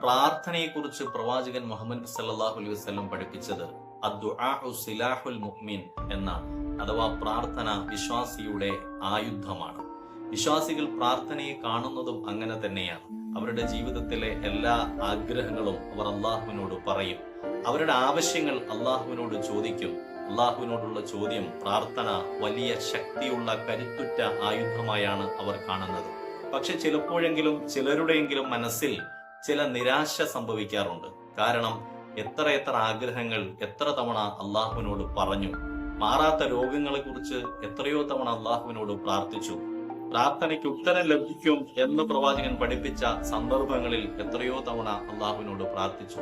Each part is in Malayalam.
പ്രാർത്ഥനയെക്കുറിച്ച് പ്രവാചകൻ മുഹമ്മദ് സല്ലല്ലാഹു അലൈഹി വസല്ലം പഠിപ്പിച്ചത് അദ്ദുആഉ സിലാഹുൽ മുഅ്മിൻ എന്ന അഥവാ പ്രാർത്ഥന വിശ്വാസിയുടെ ആയുധമാണ്. വിശ്വാസികൾ പ്രാർത്ഥനയെ കാണുന്നതും അങ്ങനെ തന്നെയാണ്. അവരുടെ ജീവിതത്തിലെ എല്ലാ ആഗ്രഹങ്ങളും അവർ അള്ളാഹുവിനോട് പറയും. അവരുടെ ആവശ്യങ്ങൾ അള്ളാഹുവിനോട് ചോദിക്കും. അള്ളാഹുവിനോടുള്ള ചോദ്യം, പ്രാർത്ഥന വലിയ ശക്തിയുള്ള കരുത്തുറ്റ ആയുധമായാണ് അവർ കാണുന്നത്. പക്ഷെ ചിലപ്പോഴെങ്കിലും ചിലരുടെയെങ്കിലും മനസ്സിൽ ചില നിരാശ സംഭവിക്കാറുണ്ട്. കാരണം എത്ര ആഗ്രഹങ്ങൾ എത്ര തവണ അള്ളാഹുവിനോട് പറഞ്ഞു, മാറാത്ത രോഗങ്ങളെ കുറിച്ച് എത്രയോ തവണ അള്ളാഹുവിനോട് പ്രാർത്ഥിച്ചു, പ്രാർത്ഥനയ്ക്ക് ഉത്തരം ലഭിക്കും എന്ന് പ്രവാചകൻ പഠിപ്പിച്ച സന്ദർഭങ്ങളിൽ എത്രയോ തവണ അള്ളാഹുവിനോട് പ്രാർത്ഥിച്ചു.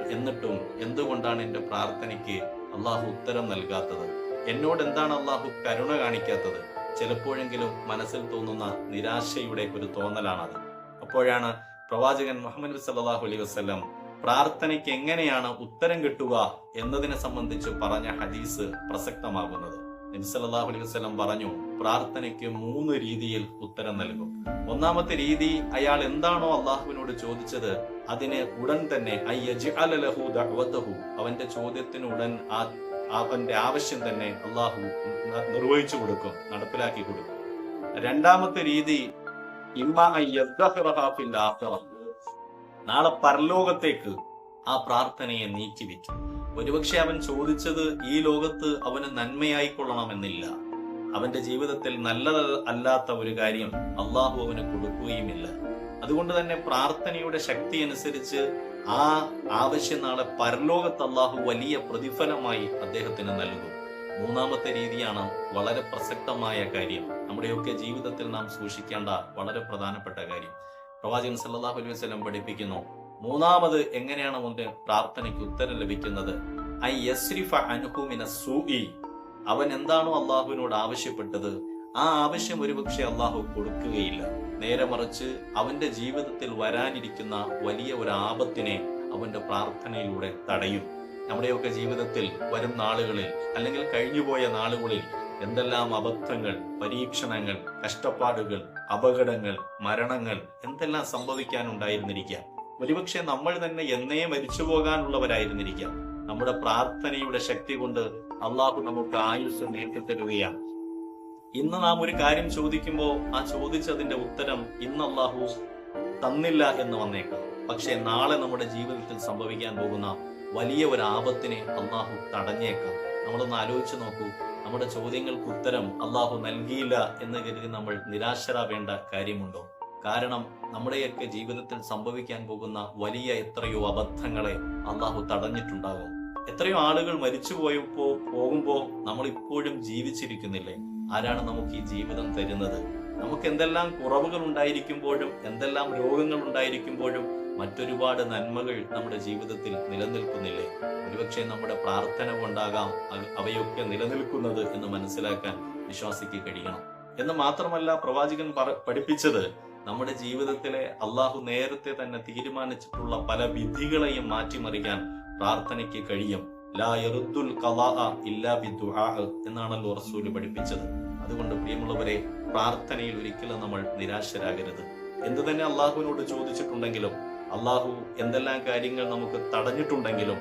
എന്നിട്ടും എന്തുകൊണ്ടാണ് എന്റെ പ്രാർത്ഥനയ്ക്ക് അള്ളാഹു ഉത്തരം നൽകാത്തത്? എന്നോട് എന്താണ് അള്ളാഹു കരുണ കാണിക്കാത്തത്? ചിലപ്പോഴെങ്കിലും മനസ്സിൽ തോന്നുന്ന നിരാശയുടെ ഒരു തോന്നലാണത്. അപ്പോഴാണ് പ്രവാചകൻ മുഹമ്മദ് സല്ലല്ലാഹു അലൈഹി വസല്ലം പ്രാർത്ഥനയ്ക്ക് എങ്ങനെയാണ് ഉത്തരം കിട്ടുക എന്നതിനെ സംബന്ധിച്ച് പറഞ്ഞ ഹദീസ് പ്രസക്തമാകുന്നത്. നബി സല്ലല്ലാഹു അലൈഹി വസല്ലം പറഞ്ഞു, പ്രാർത്ഥനയ്ക്ക് 3 രീതിയിൽ ഉത്തരം നൽകും. ഒന്നാമത്തെ രീതി, അയാൾ എന്താണോ അള്ളാഹുവിനോട് ചോദിച്ചത് അതിനെ ഉടൻ തന്നെ അവന്റെ ചോദ്യത്തിന് ഉടൻ അവന്റെ ആവശ്യം തന്നെ അള്ളാഹു നിർവഹിച്ചു കൊടുക്കും, നടപ്പിലാക്കി കൊടുക്കും. രണ്ടാമത്തെ രീതി, നാളെ പരലോകത്തേക്ക് ആ പ്രാർത്ഥനയെ നീക്കിവെക്കും. ഒരുപക്ഷെ അവൻ ചോദിച്ചത് ഈ ലോകത്ത് അവന് നന്മയായിക്കൊള്ളണമെന്നില്ല. അവന്റെ ജീവിതത്തിൽ നല്ലതല്ലാത്ത ഒരു കാര്യം അള്ളാഹു അവന് കൊടുക്കുകയുമില്ല. അതുകൊണ്ട് തന്നെ പ്രാർത്ഥനയുടെ ശക്തി അനുസരിച്ച് ആ ആവശ്യം നാളെ പരലോകത്ത് അള്ളാഹു വലിയ പ്രതിഫലമായി അദ്ദേഹത്തിന് നൽകും. മൂന്നാമത്തെ രീതിയാണ് വളരെ പ്രസക്തമായ കാര്യം, നമ്മുടെയൊക്കെ ജീവിതത്തിൽ നാം സൂക്ഷിക്കേണ്ട വളരെ പ്രധാനപ്പെട്ട കാര്യം. പ്രവാചകൻ സല്ലല്ലാഹു അലൈഹി വസല്ലം പഠിപ്പിക്കുന്നു, മൂന്നാമത് എങ്ങനെയാണ് അവന്റെ പ്രാർത്ഥനയ്ക്ക് ഉത്തരം ലഭിക്കുന്നത്? അവൻ എന്താണോ അള്ളാഹുവിനോട് ആവശ്യപ്പെട്ടത് ആ ആവശ്യം ഒരുപക്ഷെ അള്ളാഹു കൊടുക്കുകയില്ല. നേരെ മറിച്ച് അവന്റെ ജീവിതത്തിൽ വരാനിരിക്കുന്ന വലിയ ഒരു ആപത്തിനെ അവന്റെ പ്രാർത്ഥനയിലൂടെ തടയും. നമ്മുടെയൊക്കെ ജീവിതത്തിൽ വരും നാളുകളിൽ അല്ലെങ്കിൽ കഴിഞ്ഞുപോയ നാളുകളിൽ എന്തെല്ലാം അബദ്ധങ്ങൾ, പരീക്ഷണങ്ങൾ, കഷ്ടപ്പാടുകൾ, അപകടങ്ങൾ, മരണങ്ങൾ എന്തെല്ലാം സംഭവിക്കാനുണ്ടായിരുന്നിരിക്കാം. ഒരുപക്ഷെ നമ്മൾ തന്നെ എന്നേ മരിച്ചു പോകാനുള്ളവരായിരുന്നിരിക്കാം. നമ്മുടെ പ്രാർത്ഥനയുടെ ശക്തി കൊണ്ട് അള്ളാഹു നമുക്ക് ആയുസ് നീട്ടിത്തരുകയാണ്. ഇന്ന് നാം ഒരു കാര്യം ചോദിക്കുമ്പോൾ ആ ചോദിച്ചതിന്റെ ഉത്തരം ഇന്ന് അള്ളാഹു തന്നില്ല എന്ന് വന്നേക്കാം. പക്ഷെ നാളെ നമ്മുടെ ജീവിതത്തിൽ സംഭവിക്കാൻ പോകുന്ന വലിയ ഒരു ആപത്തിനെ അള്ളാഹു തടഞ്ഞേക്കാം. നമ്മളൊന്ന് ആലോചിച്ച് നോക്കൂ, നമ്മുടെ ചോദ്യങ്ങൾക്ക് ഉത്തരം അള്ളാഹു നൽകിയില്ല എന്ന് കരുതി നമ്മൾ നിരാശരാവേണ്ട കാര്യമുണ്ടോ? കാരണം നമ്മുടെയൊക്കെ ജീവിതത്തിൽ സംഭവിക്കാൻ പോകുന്ന വലിയ എത്രയോ അബദ്ധങ്ങളെ അള്ളാഹു തടഞ്ഞിട്ടുണ്ടാകും. എത്രയോ ആളുകൾ മരിച്ചു പോകുമ്പോ നമ്മൾ ഇപ്പോഴും ജീവിച്ചിരിക്കുന്നില്ലേ? ആരാണ് നമുക്ക് ഈ ജീവിതം തരുന്നത്? നമുക്ക് എന്തെല്ലാം കുറവുകൾ ഉണ്ടായിരിക്കുമ്പോഴും എന്തെല്ലാം രോഗങ്ങൾ ഉണ്ടായിരിക്കുമ്പോഴും മറ്റൊരുപാട് നന്മകൾ നമ്മുടെ ജീവിതത്തിൽ നിലനിൽക്കുന്നില്ലേ? ഒരുപക്ഷെ നമ്മുടെ പ്രാർത്ഥന കൊണ്ടാകാം അവയൊക്കെ നിലനിൽക്കുന്നത് എന്ന് മനസ്സിലാക്കാൻ വിശ്വാസിക്ക് കഴിയണം. എന്ന് മാത്രമല്ല, പ്രവാചകൻ പഠിപ്പിച്ചത് നമ്മുടെ ജീവിതത്തിലെ അള്ളാഹു നേരത്തെ തന്നെ തീരുമാനിച്ചിട്ടുള്ള പല വിധികളെയും മാറ്റിമറിക്കാൻ പ്രാർത്ഥനയ്ക്ക് കഴിയും. ലാ യറുദ്ദുൽ ഖളാഅ ഇല്ലാ ബിദ്ദുആ എന്നാണല്ലോ റസൂൽ പഠിപ്പിച്ചത്. അതുകൊണ്ട് പ്രിയമുള്ളവരെ, പ്രാർത്ഥനയിൽ ഒരിക്കലും നമ്മൾ നിരാശരാകരുത്. എന്തു തന്നെ അള്ളാഹുവിനോട് ചോദിച്ചിട്ടുണ്ടെങ്കിലും അള്ളാഹു എന്തെല്ലാം കാര്യങ്ങൾ നമുക്ക് തടഞ്ഞിട്ടുണ്ടെങ്കിലും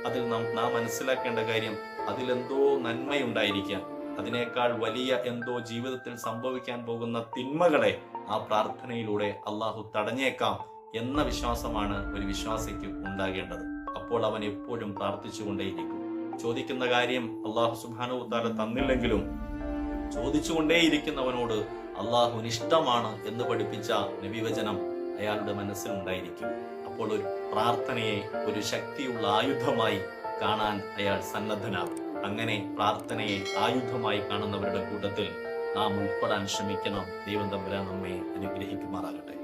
അതിൽ നാം മനസ്സിലാക്കേണ്ട കാര്യം, അതിലെന്തോ നന്മയുണ്ടായിരിക്കാം. അതിനേക്കാൾ വലിയ എന്തോ ജീവിതത്തിൽ സംഭവിക്കാൻ പോകുന്ന തിന്മകളെ ആ പ്രാർത്ഥനയിലൂടെ അള്ളാഹു തടഞ്ഞേക്കാം എന്ന വിശ്വാസമാണ് ഒരു വിശ്വാസിക്ക് ഉണ്ടാകേണ്ടത്. അപ്പോൾ അവൻ എപ്പോഴും പ്രാർത്ഥിച്ചുകൊണ്ടേയിരിക്കും. ചോദിക്കുന്ന കാര്യം അള്ളാഹു സുബ്ഹാനഹു വ തആല തന്നില്ലെങ്കിലും ചോദിച്ചുകൊണ്ടേയിരിക്കുന്നവനോട് അള്ളാഹുവിന് ഇഷ്ടമാണ് എന്ന് പഠിപ്പിച്ച നബിവചനം അയാളുടെ മനസ്സിലുണ്ടായിരിക്കും. അപ്പോൾ ഒരു പ്രാർത്ഥനയെ ഒരു ശക്തിയുള്ള ആയുധമായി കാണാൻ അയാൾ സന്നദ്ധനാകും. അങ്ങനെ പ്രാർത്ഥനയെ ആയുധമായി കാണുന്നവരുടെ കൂട്ടത്തിൽ നാം ഉൾപ്പെടാൻ ശ്രമിക്കണം. ദൈവം തമ്പുരാൻ നമ്മെ അനുഗ്രഹിക്കുമാറാകട്ടെ.